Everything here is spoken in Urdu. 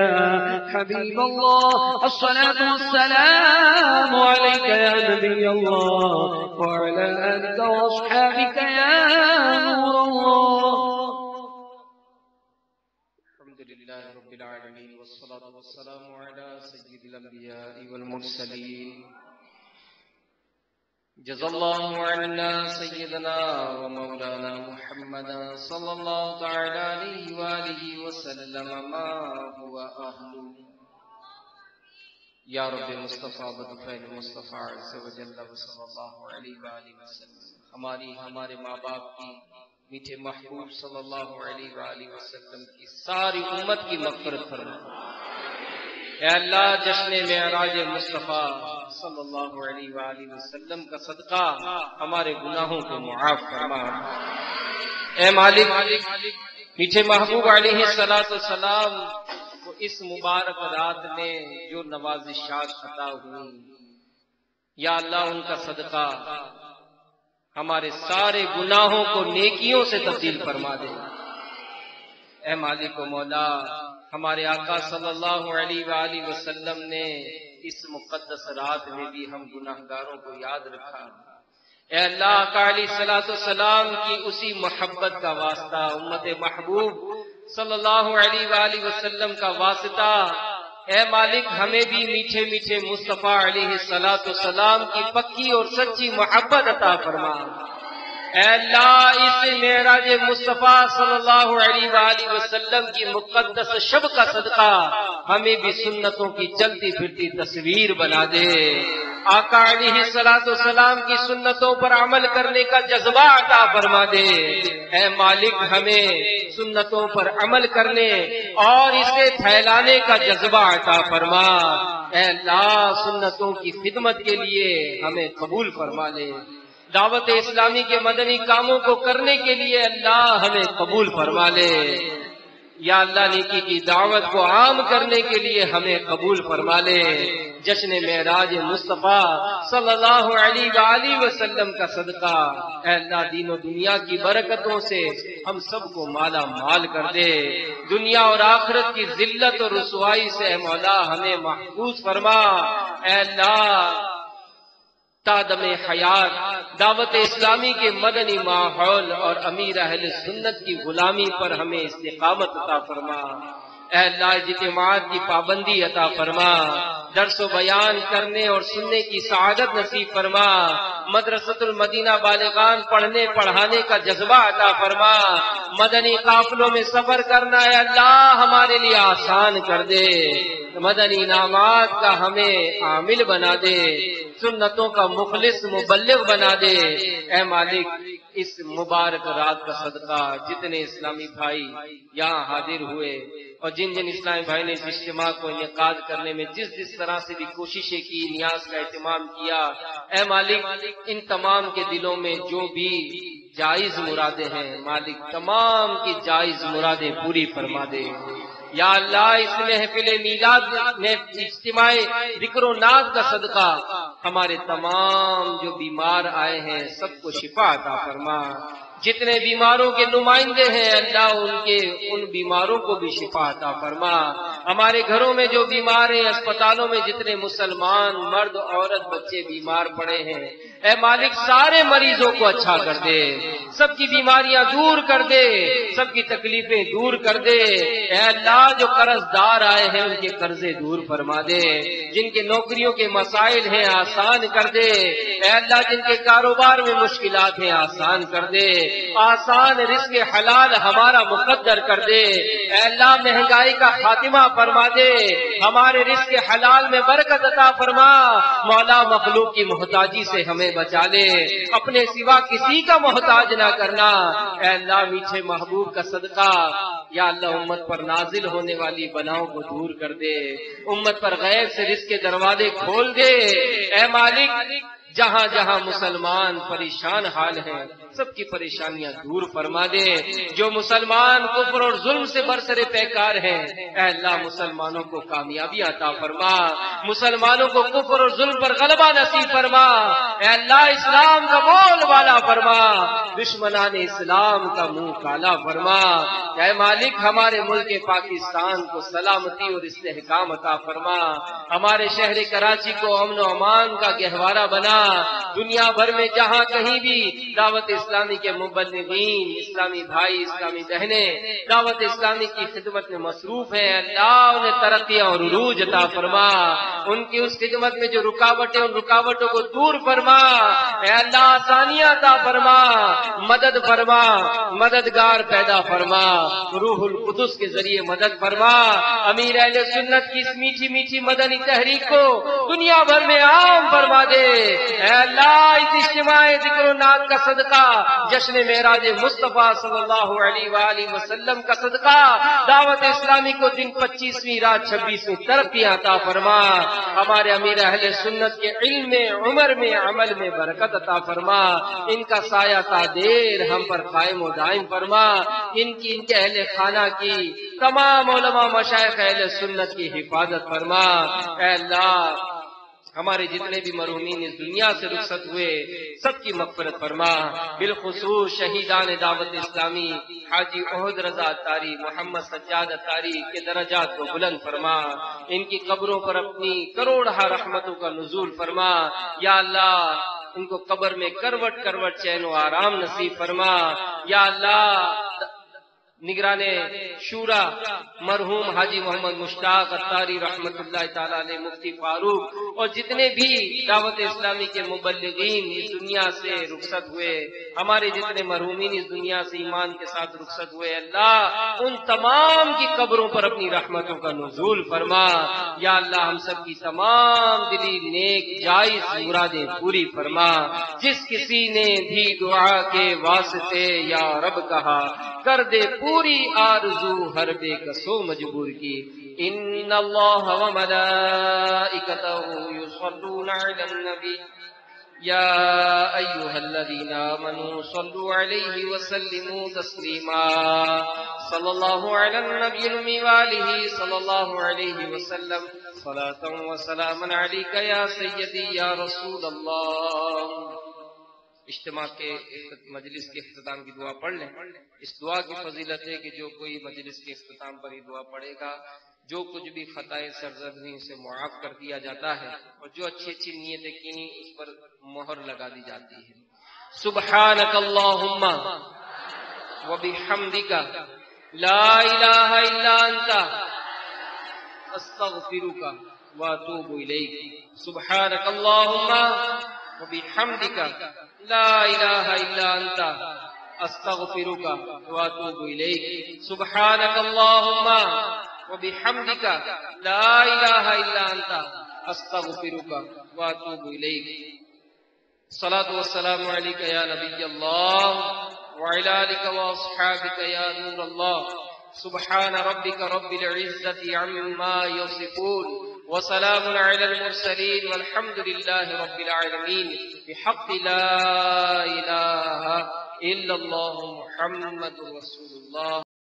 حبيب الله الصلاة والسلام عليك يا نبي الله وعلى آلك وأصحابك يا نور الله. الحمد لله رب العالمين والصلاة والسلام على سيد الأنبياء والمرسلين. جزا الله عنا سيدنا ومولانا محمدا صلى الله تعالى عليه وآله وسلم ما هو أهله. یا رب مصطفیٰ بدفعل مصطفیٰ عز و جل صلی اللہ علیہ وآلہ وسلم ہمارے ماں باپ کی میٹھے محبوب صلی اللہ علیہ وآلہ وسلم کی ساری امت کی مغفرت فرما. اے اللہ جشن معراج مصطفیٰ صلی اللہ علیہ وآلہ وسلم کا صدقہ ہمارے گناہوں کو معاف فرما. اے مالک میٹھے محبوب علیہ السلام کو اس مبارک رات میں جو نوازشات عطا ہوئی، یا اللہ ان کا صدقہ ہمارے سارے گناہوں کو نیکیوں سے تبدیل فرما دے. اے مالک و مولا ہمارے آقا صلی اللہ علیہ وآلہ وسلم نے اس مقدس رات میں بھی ہم گناہگاروں کو یاد رکھا. اے اللہ آقا علیہ السلام کی اسی محبت کا واسطہ، امت محبوب صلی اللہ علیہ وآلہ وسلم کا واسطہ، اے مالک ہمیں بھی میٹھے میٹھے مصطفیٰ علیہ السلام کی پکی اور سچی محبت عطا فرما. اے اللہ اس معراج مصطفیٰ صلی اللہ علیہ وآلہ وسلم کی مقدس شب کا صدقہ ہمیں بھی سنتوں کی چلتی پھرتی تصویر بنا دے. آقا علیہ السلام کی سنتوں پر عمل کرنے کا جذبہ عطا فرما دے. اے مالک ہمیں سنتوں پر عمل کرنے اور اسے پھیلانے کا جذبہ عطا فرما. اے اللہ سنتوں کی خدمت کے لیے ہمیں قبول فرما لے. دعوت اسلامی کے مدنی کاموں کو کرنے کے لیے اللہ ہمیں قبول فرما لے. یا اللہ نیکی کی دعوت کو عام کرنے کے لیے ہمیں قبول فرما لے. جشن معراج مصطفیٰ صلی اللہ علیہ وآلہ وسلم کا صدقہ اے اللہ دین و دنیا کی برکتوں سے ہم سب کو مالا مال کر دے. دنیا اور آخرت کی ذلت اور رسوائی سے اے مولا ہمیں محفوظ فرما. اے اللہ تا دم حیات دعوت اسلامی کے مدنی ماحول اور امیر اہل سنت کی غلامی پر ہمیں استقامت عطا فرما. اے اللہ اجتماعات کی پابندی عطا فرما. درس و بیان کرنے اور سننے کی سعادت نصیب فرما. مدرسۃ المدینہ بالغان پڑھنے پڑھانے کا جذبہ عطا فرما. مدنی قافلوں میں سفر کرنا اے اللہ ہمارے لیے آسان کر دے. مدنی انعامات کا ہمیں عامل بنا دے. سنتوں کا مخلص مبلغ بنا دے. اے مالک اس مبارک رات کا صدقہ جتنے اسلامی بھائی یہاں حاضر ہوئے اور جن جن اسلامی بھائی نے اس اجتماع کو انعقاد کرنے میں جس طرح سے بھی کوششیں کی، نیاز کا اہتمام کیا، اے مالک ان تمام کے دلوں میں جو بھی جائز مرادیں ہیں مالک تمام کی جائز مرادیں پوری فرما دے. یا اللہ اس محفل میلاد میں اجتماع ذکر و ناز کا صدقہ ہمارے تمام جو بیمار آئے ہیں سب کو شفا عطا فرما. جتنے بیماروں کے نمائندے ہیں اللہ ان بیماروں کو بھی شفا عطا فرما. ہمارے گھروں میں جو بیمار ہیں، اسپتالوں میں جتنے مسلمان مرد عورت بچے بیمار پڑے ہیں، اے مالک سارے مریضوں کو اچھا کر دے. سب کی بیماریاں دور کر دے. سب کی تکلیفیں دور کر دے. اے اللہ جو قرض دار آئے ہیں ان کے قرضے دور فرما دے. جن کے نوکریوں کے مسائل ہیں آسان کر دے. اے اللہ جن کے کاروبار میں مشکلات ہیں آسان کر دے. آسان رزق حلال ہمارا مقدر کر دے. اے اللہ مہنگائی کا خاتمہ فرما دے. ہمارے رزق حلال میں برکت عطا فرما. مولا مخلوق کی محتاجی سے ہمیں بچا لے. اپنے سوا کسی کا محتاج نہ کرنا. اے اللہ میٹھے محبوب کا صدقہ یا اللہ امت پر نازل ہونے والی بلاؤں کو دور کر دے. امت پر غیب سے رزق کے دروازے کھول دے. اے مالک جہاں جہاں مسلمان پریشان حال ہیں سب کی پریشانیاں دور فرما دے. جو مسلمان کفر اور ظلم سے برسر پیکار ہیں اے اللہ مسلمانوں کو کامیابی عطا فرما, مسلمانوں کو کفر اور ظلم پر غلبہ نصیب فرما. اے اللہ اسلام کا بول والا فرما, دشمنان اسلام کا منہ کالا فرما. اے مالک ہمارے ملک پاکستان کو سلامتی اور استحکام عطا فرما, ہمارے شہر کراچی کو امن و امان کا گہوارہ بنا. دنیا بھر میں جہاں کہیں بھی دعوت اسلامی کے مبلغین, اسلامی بھائی, اسلامی بہنیں دعوت اسلامی کی خدمت میں مصروف ہیں, اللہ انہیں ترقیاں اور عروج عطا فرما. ان کی اس خدمت میں جو رکاوٹیں, ان رکاوٹوں کو دور فرما. اے اللہ آسانیاں عطا فرما, مدد فرما, مددگار پیدا فرما, روح القدس کے ذریعے مدد فرما. امیر اہل سنت کی اس میٹھی میٹھی مدنی تحریک کو دنیا بھر میں عام فرما دے. اے اللہ اس اجتماع ذکر و نعت کا صدقہ, جشن معراج مصطفیٰ صلی اللہ علیہ وآلہ وسلم کا صدقہ دعوت اسلامی کو دن 25ویں رات 26ویں ترقیاں عطا فرما. ہمارے امیر اہل سنت کے علم میں, عمر میں, عمل میں برکت عطا فرما. ان کا سایہ تا دیر ہم پر قائم و دائم فرما. ان کے اہل خانہ کی تمام علماء مشائخ اہل سنت کی حفاظت فرما. اے اللہ ہمارے جتنے بھی مرحومین اس دنیا سے رخصت ہوئے سب کی مغفرت فرما. بالخصوص شہیدان دعوت اسلامی حاجی احد رضا اتاری, محمد سجاد اتاری کے درجات کو بلند فرما. ان کی قبروں پر اپنی کروڑہ رحمتوں کا نزول فرما. یا اللہ ان کو قبر میں کروٹ کروٹ چین و آرام نصیب فرما. یا اللہ نگران شورا مرحوم حاجی محمد مشتاق اتاری رحمت اللہ تعالی علیہ, مفتی فاروق اور جتنے بھی دعوت اسلامی کے مبلغین اس دنیا سے رخصت ہوئے, ہمارے جتنے مرحومین اس دنیا سے ایمان کے ساتھ رخصت ہوئے, اللہ ان تمام کی قبروں پر اپنی رحمتوں کا نزول فرما. یا اللہ ہم سب کی تمام دلی نیک جائز مرادیں پوری فرما. جس کسی نے بھی دعا کے واسطے یا رب کہا کر دے پوری آرزو ہر بے کسو مجبور کی. ان اللہ و ملائکتہ یصلون علی النبی یا ایھا الذین آمنوا صلوا علیہ وسلموا تسلیما. صلی اللہ علی النبی الامی وآلہ صلی اللہ علیہ وسلم. صلاۃ و سلام علیک یا سیدی یا رسول اللہ. اجتماع کے مجلس کے اختتام کی دعا پڑھ لیں. اس دعا کی فضیلت ہے کہ جو کوئی مجلس کے اختتام پر یہ دعا پڑھے گا جو کچھ بھی خطائیں سرزدنی سے معاف کر دیا جاتا ہے, اور جو اچھی اچھی نیتیں کی اس پر مہر لگا دی جاتی ہے. سبحانک اللہم وبحمدک لا الہ الا انت استغفرک واتوب الیک. سبحانک اللہم وبحمدک لا الہ الا انت استغفرک واتوب الیک. سبحانک اللہم وبحمدک لا الہ الا انت استغفرک واتوب الیک. الصلاۃ والسلام علیک یا نبی اللہ وعلی آلک واصحابک یا نور اللہ. سبحان ربک رب العزۃ عما یصفون وسلام علی المرسلین والحمد للہ رب العالمین. بحق لا الہ الا اللہ محمد رسول اللہ.